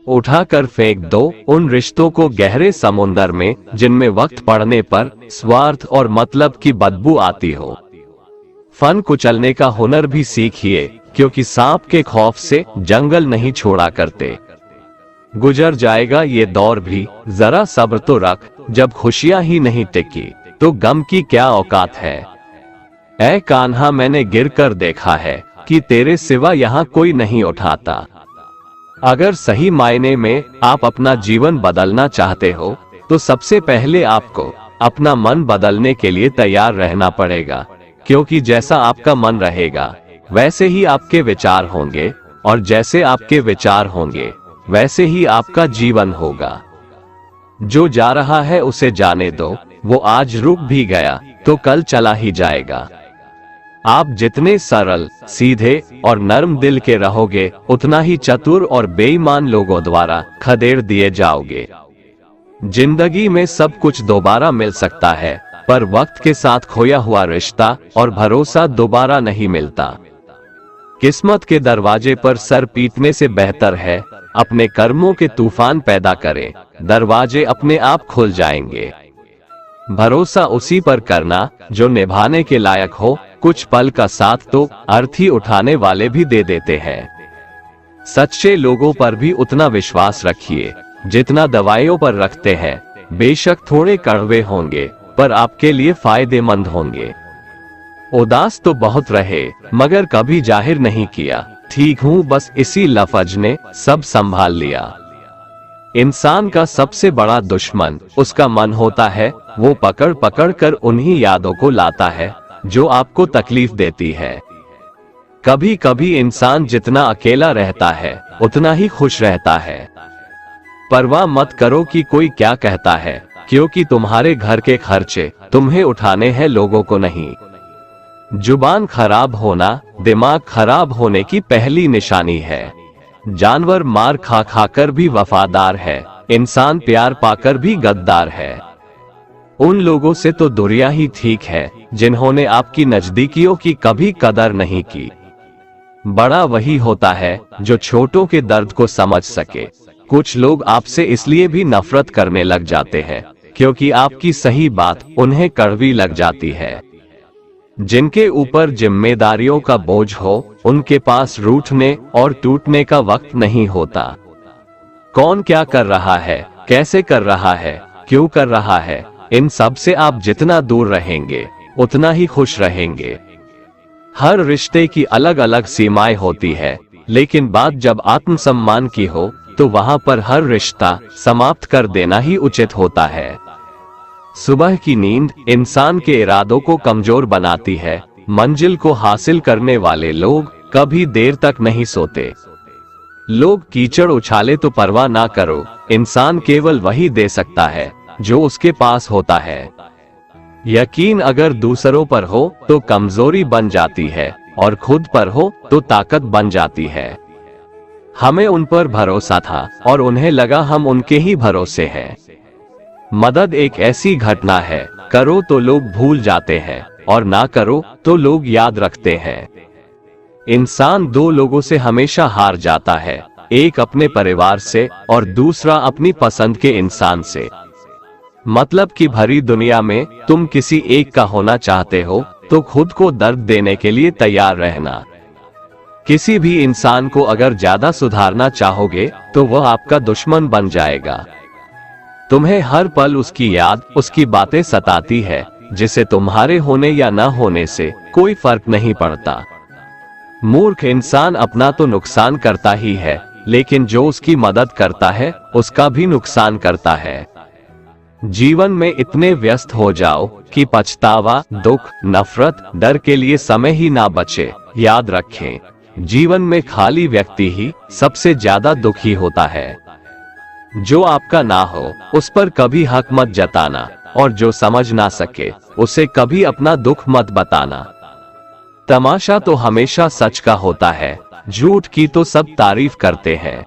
उठाकर फेंक दो उन रिश्तों को गहरे समुंदर में जिनमें वक्त पड़ने पर स्वार्थ और मतलब की बदबू आती हो। फन कुचलने का हुनर भी सीखिए, क्योंकि सांप के खौफ से जंगल नहीं छोड़ा करते। गुजर जाएगा ये दौर भी, जरा सब्र तो रख, जब खुशियां ही नहीं टिकी तो गम की क्या औकात है। ऐ कान्हा मैंने गिर कर देखा है कि तेरे सिवा यहाँ कोई नहीं उठाता। अगर सही मायने में आप अपना जीवन बदलना चाहते हो तो सबसे पहले आपको अपना मन बदलने के लिए तैयार रहना पड़ेगा, क्योंकि जैसा आपका मन रहेगा वैसे ही आपके विचार होंगे, और जैसे आपके विचार होंगे वैसे ही आपका जीवन होगा। जो जा रहा है उसे जाने दो, वो आज रुक भी गया तो कल चला ही जाएगा। आप जितने सरल, सीधे और नर्म दिल के रहोगे, उतना ही चतुर और बेईमान लोगों द्वारा खदेड़ दिए जाओगे। जिंदगी में सब कुछ दोबारा मिल सकता है, पर वक्त के साथ खोया हुआ रिश्ता और भरोसा दोबारा नहीं मिलता। किस्मत के दरवाजे पर सर पीटने से बेहतर है अपने कर्मों के तूफान पैदा करें, दरवाजे अपने आप खुल जाएंगे। भरोसा उसी पर करना जो निभाने के लायक हो, कुछ पल का साथ तो अर्थी उठाने वाले भी दे देते हैं। सच्चे लोगों पर भी उतना विश्वास रखिए जितना दवाइयों पर रखते हैं। बेशक थोड़े कड़वे होंगे, पर आपके लिए फायदेमंद होंगे। उदास तो बहुत रहे, मगर कभी जाहिर नहीं किया ठीक हूँ, बस इसी लफ्ज ने सब संभाल लिया। इंसान का सबसे बड़ा दुश्मन उसका मन होता है। वो पकड़ पकड़ कर उन्हीं यादों को लाता है जो आपको तकलीफ देती है। कभी कभी इंसान जितना अकेला रहता है उतना ही खुश रहता है। परवाह मत करो कि कोई क्या कहता है, क्योंकि तुम्हारे घर के खर्चे तुम्हें उठाने हैं, लोगों को नहीं। जुबान खराब होना दिमाग खराब होने की पहली निशानी है। जानवर मार खा खाकर भी वफादार है, इंसान प्यार पाकर भी गद्दार है। उन लोगों से तो दुनिया ही ठीक है जिन्होंने आपकी नजदीकियों की कभी कदर नहीं की। बड़ा वही होता है जो छोटों के दर्द को समझ सके। कुछ लोग आपसे इसलिए भी नफरत करने लग जाते हैं क्योंकि आपकी सही बात उन्हें कड़वी लग जाती है। जिनके ऊपर जिम्मेदारियों का बोझ हो, उनके पास रूठने और टूटने का वक्त नहीं होता। कौन क्या कर रहा है, कैसे कर रहा है, क्यों कर रहा है, इन सब से आप जितना दूर रहेंगे उतना ही खुश रहेंगे। हर रिश्ते की अलग अलग सीमाएं होती है, लेकिन बात जब आत्मसम्मान की हो तो वहां पर हर रिश्ता समाप्त कर देना ही उचित होता है। सुबह की नींद इंसान के इरादों को कमजोर बनाती है। मंजिल को हासिल करने वाले लोग कभी देर तक नहीं सोते। लोग कीचड़ उछाले तो परवाह ना करो, इंसान केवल वही दे सकता है जो उसके पास होता है। यकीन अगर दूसरों पर हो तो कमजोरी बन जाती है, और खुद पर हो तो ताकत बन जाती है। हमें उन पर भरोसा था और उन्हें लगा हम उनके ही भरोसे हैं। मदद एक ऐसी घटना है, करो तो लोग भूल जाते हैं और ना करो तो लोग याद रखते हैं। इंसान दो लोगों से हमेशा हार जाता है, एक अपने परिवार से और दूसरा अपनी पसंद के इंसान से। मतलब की भरी दुनिया में तुम किसी एक का होना चाहते हो तो खुद को दर्द देने के लिए तैयार रहना। किसी भी इंसान को अगर ज्यादा सुधारना चाहोगे तो वह आपका दुश्मन बन जाएगा। तुम्हें हर पल उसकी याद, उसकी बातें सताती है, जिसे तुम्हारे होने या न होने से कोई फर्क नहीं पड़ता। मूर्ख इंसान अपना तो नुकसान करता ही है, लेकिन जो उसकी मदद करता है उसका भी नुकसान करता है। जीवन में इतने व्यस्त हो जाओ कि पछतावा, दुख, नफरत, डर के लिए समय ही ना बचे। याद रखें, जीवन में खाली व्यक्ति ही सबसे ज्यादा दुखी होता है। जो आपका ना हो उस पर कभी हक मत जताना, और जो समझ ना सके उसे कभी अपना दुख मत बताना। तमाशा तो हमेशा सच का होता है, झूठ की तो सब तारीफ करते हैं।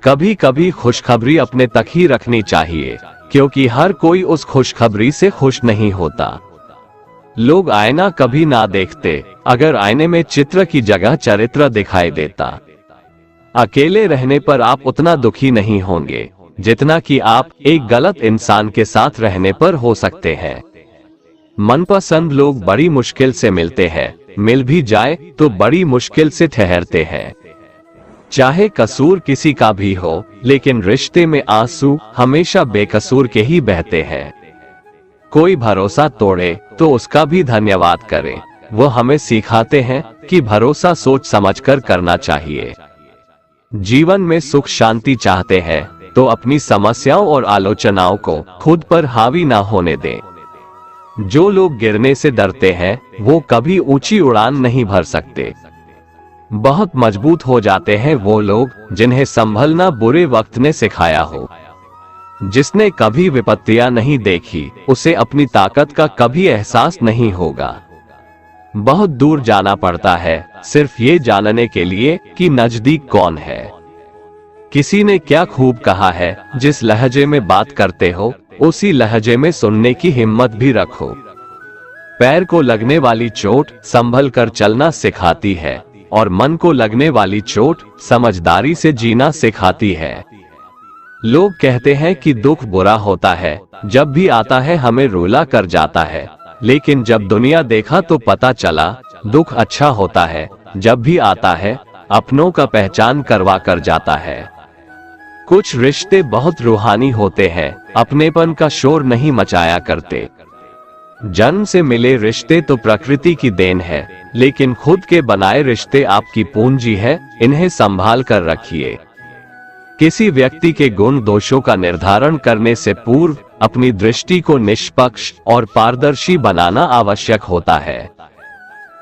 कभी कभी खुशखबरी अपने तक ही रखनी चाहिए, क्योंकि हर कोई उस खुशखबरी से खुश नहीं होता। लोग आईना कभी ना देखते, अगर आईने में चित्र की जगह चरित्र दिखाई देता। अकेले रहने पर आप उतना दुखी नहीं होंगे जितना कि आप एक गलत इंसान के साथ रहने पर हो सकते हैं। मनपसंद लोग बड़ी मुश्किल से मिलते हैं, मिल भी जाए तो बड़ी मुश्किल से ठहरते हैं। चाहे कसूर किसी का भी हो, लेकिन रिश्ते में आंसू हमेशा बेकसूर के ही बहते हैं। कोई भरोसा तोड़े तो उसका भी धन्यवाद करें। वो हमें सिखाते हैं कि भरोसा सोच समझकर करना चाहिए। जीवन में सुख शांति चाहते हैं तो अपनी समस्याओं और आलोचनाओं को खुद पर हावी ना होने दें। जो लोग गिरने से डरते हैं वो कभी ऊंची उड़ान नहीं भर सकते। बहुत मजबूत हो जाते हैं वो लोग जिन्हें संभलना बुरे वक्त ने सिखाया हो। जिसने कभी विपत्तियां नहीं देखी उसे अपनी ताकत का कभी एहसास नहीं होगा। बहुत दूर जाना पड़ता है सिर्फ ये जानने के लिए कि नजदीक कौन है। किसी ने क्या खूब कहा है, जिस लहजे में बात करते हो उसी लहजे में सुनने की हिम्मत भी रखो। पैर को लगने वाली चोट संभल कर चलना सिखाती है और मन को लगने वाली चोट समझदारी से जीना सिखाती है। लोग कहते हैं कि दुख बुरा होता है, जब भी आता है हमें रुला कर जाता है, लेकिन जब दुनिया देखा तो पता चला दुख अच्छा होता है, जब भी आता है अपनों का पहचान करवा कर जाता है। कुछ रिश्ते बहुत रूहानी होते हैं, अपनेपन का शोर नहीं मचाया करते। जन्म से मिले रिश्ते तो प्रकृति की देन है, लेकिन खुद के बनाए रिश्ते आपकी पूंजी है, इन्हें संभाल कर रखिए। किसी व्यक्ति के गुण दोषों का निर्धारण करने से पूर्व अपनी दृष्टि को निष्पक्ष और पारदर्शी बनाना आवश्यक होता है।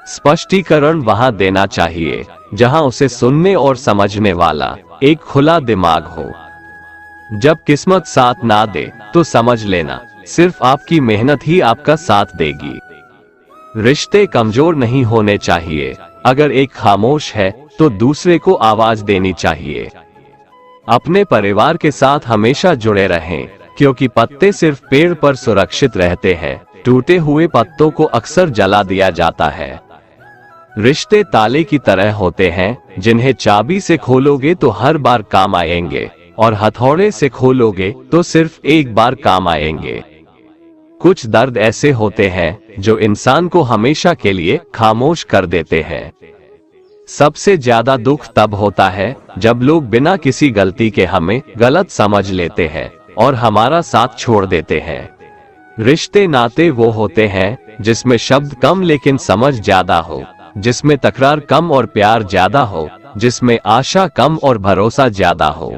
स्पष्टीकरण वहां देना चाहिए जहां उसे सुनने और समझने वाला एक खुला दिमाग हो। जब किस्मत साथ ना दे तो समझ लेना सिर्फ आपकी मेहनत ही आपका साथ देगी। रिश्ते कमजोर नहीं होने चाहिए। अगर एक खामोश है तो दूसरे को आवाज देनी चाहिए। अपने परिवार के साथ हमेशा जुड़े रहें, क्योंकि पत्ते सिर्फ पेड़ पर सुरक्षित रहते हैं, टूटे हुए पत्तों को अक्सर जला दिया जाता है। रिश्ते ताले की तरह होते हैं, जिन्हें चाबी से खोलोगे तो हर बार काम आएंगे और हथौड़े से खोलोगे तो सिर्फ एक बार काम आएंगे। कुछ दर्द ऐसे होते हैं जो इंसान को हमेशा के लिए खामोश कर देते हैं। सबसे ज्यादा दुख तब होता है जब लोग बिना किसी गलती के हमें गलत समझ लेते हैं और हमारा साथ छोड़ देते हैं। रिश्ते नाते वो होते हैं जिसमें शब्द कम लेकिन समझ ज्यादा हो, जिसमें तकरार कम और प्यार ज्यादा हो, जिसमें आशा कम और भरोसा ज्यादा हो।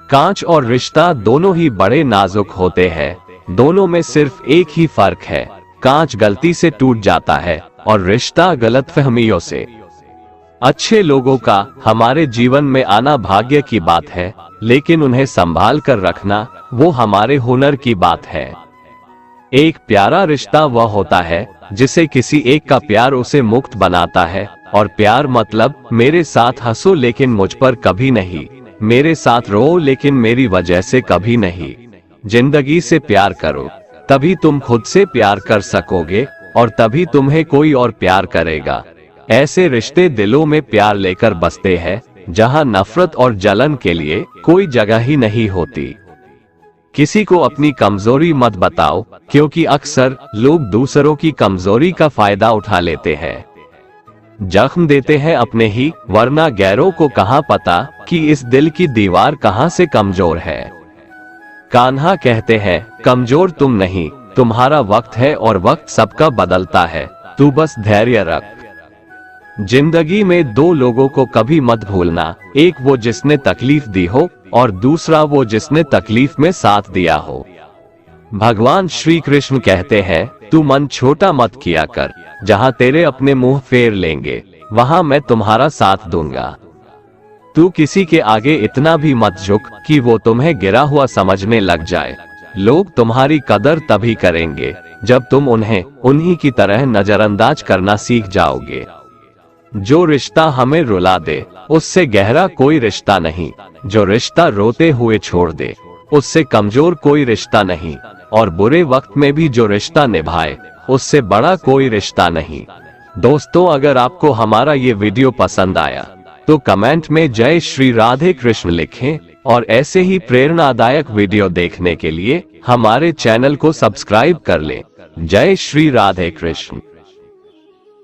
कांच और रिश्ता दोनों ही बड़े नाजुक होते हैं, दोनों में सिर्फ एक ही फर्क है, कांच गलती से टूट जाता है और रिश्ता गलतफहमियों से। अच्छे लोगों का हमारे जीवन में आना भाग्य की बात है, लेकिन उन्हें संभाल कर रखना वो हमारे हुनर की बात है। एक प्यारा रिश्ता वह होता है जिसे किसी एक का प्यार उसे मुक्त बनाता है, और प्यार मतलब मेरे साथ हंसो लेकिन मुझ पर कभी नहीं, मेरे साथ रो लेकिन मेरी वजह से कभी नहीं। जिंदगी से प्यार करो, तभी तुम खुद से प्यार कर सकोगे और तभी तुम्हें कोई और प्यार करेगा। ऐसे रिश्ते दिलों में प्यार लेकर बसते हैं, जहां नफरत और जलन के लिए कोई जगह ही नहीं होती। किसी को अपनी कमजोरी मत बताओ, क्योंकि अक्सर लोग दूसरों की कमजोरी का फायदा उठा लेते हैं। जख्म देते हैं अपने ही, वरना गैरों को कहां पता कि इस दिल की दीवार कहां से कमजोर है। कान्हा कहते हैं, कमजोर तुम नहीं, तुम्हारा वक्त है और वक्त सबका बदलता है, तू बस धैर्य रख। जिंदगी में दो लोगों को कभी मत भूलना, एक वो जिसने तकलीफ दी हो और दूसरा वो जिसने तकलीफ में साथ दिया हो। भगवान श्री कृष्ण कहते हैं, तू मन छोटा मत किया कर, जहां तेरे अपने मुंह फेर लेंगे वहां मैं तुम्हारा साथ दूंगा। तू किसी के आगे इतना भी मत झुक कि वो तुम्हें गिरा हुआ समझने लग जाए। लोग तुम्हारी कदर तभी करेंगे जब तुम उन्हें उन्हीं की तरह नजरअंदाज करना सीख जाओगे। जो रिश्ता हमें रुला दे उससे गहरा कोई रिश्ता नहीं, जो रिश्ता रोते हुए छोड़ दे उससे कमजोर कोई रिश्ता नहीं, और बुरे वक्त में भी जो रिश्ता निभाए उससे बड़ा कोई रिश्ता नहीं। दोस्तों, अगर आपको हमारा ये वीडियो पसंद आया तो कमेंट में जय श्री राधे कृष्ण लिखें और ऐसे ही प्रेरणादायक वीडियो देखने के लिए हमारे चैनल को सब्सक्राइब कर लें। जय श्री राधे कृष्ण।